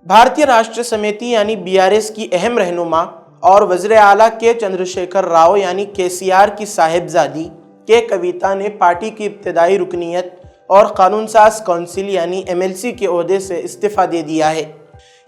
भारतीय राष्ट्र समिति यानी बीआरएस की अहम रहनुमा और वज़ीर आला के चंद्रशेखर राव यानी केसीआर की साहिबजादी के कविता ने पार्टी की इब्तदाई रुकनीत और कानून साज कौंसिल यानी एमएलसी के ओहदे से इस्तीफ़ा दे दिया है।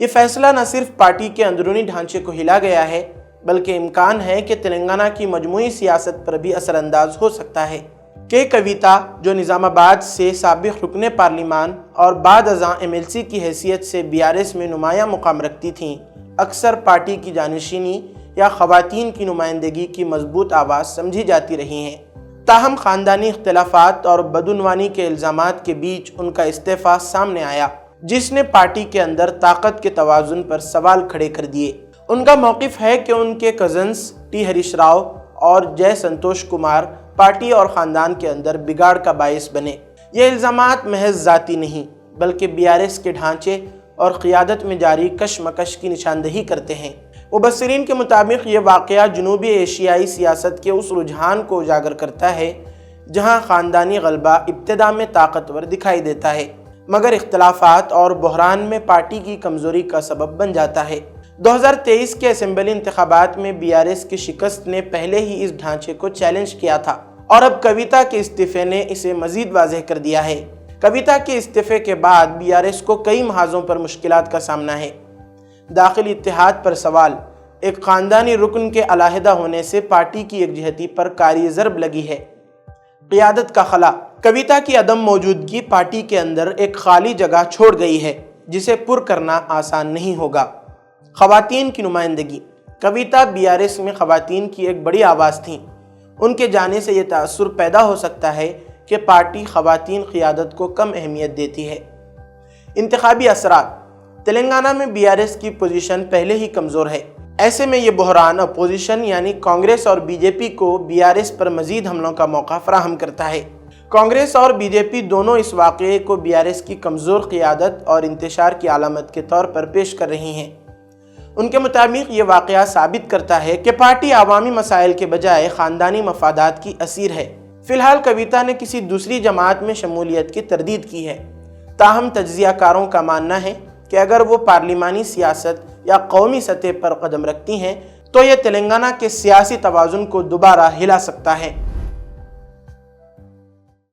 ये फैसला न सिर्फ पार्टी के अंदरूनी ढांचे को हिला गया है, बल्कि इम्कान है कि तेलंगाना की मजमूई सियासत पर भी असरअंदाज हो सकता है। के कविता, जो निज़ामाबाद से साबिक़ रुकने पार्लिमान और बाद अज़ां एमएलसी की हैसियत से बीआरएस में नुमायां मुकाम रखती थीं, अक्सर पार्टी की जानशीनी या ख़वातीन की नुमाइंदगी की मजबूत आवाज़ समझी जाती रही हैं। ताहम ख़ानदानी इख्तिलाफ़ात और बदउनवानी के इल्ज़ामात के बीच उनका इस्तीफ़ा सामने आया, जिसने पार्टी के अंदर ताकत के तवाज़ुन पर सवाल खड़े कर दिए। उनका मौक़िफ़ है कि उनके कज़न्स टी हरीश राव और जय संतोष कुमार पार्टी और ख़ानदान के अंदर बिगाड़ का बायस बने। ये इल्ज़ामात महज ज़ाती नहीं, बल्कि बीआरएस के ढांचे और क़ियादत में जारी कशमकश की निशानदही करते हैं। मुबस्सिरीन के मुताबिक ये वाक़या जनूबी एशियाई सियासत के उस रुझान को उजागर करता है जहाँ ख़ानदानी ग़लबा इब्तिदा में ताकतवर दिखाई देता है, मगर इख्तिलाफ़ात और बहरान में पार्टी की कमज़ोरी का सबब बन जाता है। 2023 के असेंबली इंतखाबात में बीआरएस की शिकस्त ने पहले ही इस ढांचे को चैलेंज किया था और अब कविता के इस्तीफ़े ने इसे मज़ीद वाज़ेह कर दिया है। कविता के इस्तीफ़े के बाद बीआरएस को कई महाज़ों पर मुश्किलात का सामना है। दाखिली इत्तेहाद पर सवाल, एक ख़ानदानी रुकन के अलहदा होने से पार्टी की एकजहती पर कारी ज़रब लगी है। क़ियादत का खला, कविता की अदम मौजूदगी पार्टी के अंदर एक खाली जगह छोड़ गई है जिसे पुर करना आसान नहीं होगा। ख़वातीन की नुमाइंदगी, कविता बीआरएस में ख़वातीन की एक बड़ी आवाज़ थी। उनके जाने से ये तासुर पैदा हो सकता है कि पार्टी ख़वातीन क़ियादत को कम अहमियत देती है। इंतखाबी असरात, तेलंगाना में बीआरएस की पोजीशन पहले ही कमज़ोर है। ऐसे में ये बहरान अपोजिशन यानी कांग्रेस और बीजेपी को बीआरएस पर मज़ीद हमलों का मौका फराहम करता है। कांग्रेस और बीजेपी दोनों इस वाक़ये को बीआरएस की कमज़ोर क़ियादत और इंतशार की अलामत के तौर पर पेश कर रही हैं। उनके मुताबिक ये वाक़या साबित करता है कि पार्टी आवामी मसाइल के बजाय ख़ानदानी मफादात की असीर है। फ़िलहाल कविता ने किसी दूसरी जमात में शमूलियत की तरदीद की है। ताहम तज्ज़ियाकारों का मानना है कि अगर वो पार्लिमानी सियासत या कौमी सतह पर कदम रखती हैं तो ये तेलंगाना के सियासी तवाज़ुन को दोबारा हिला सकता है।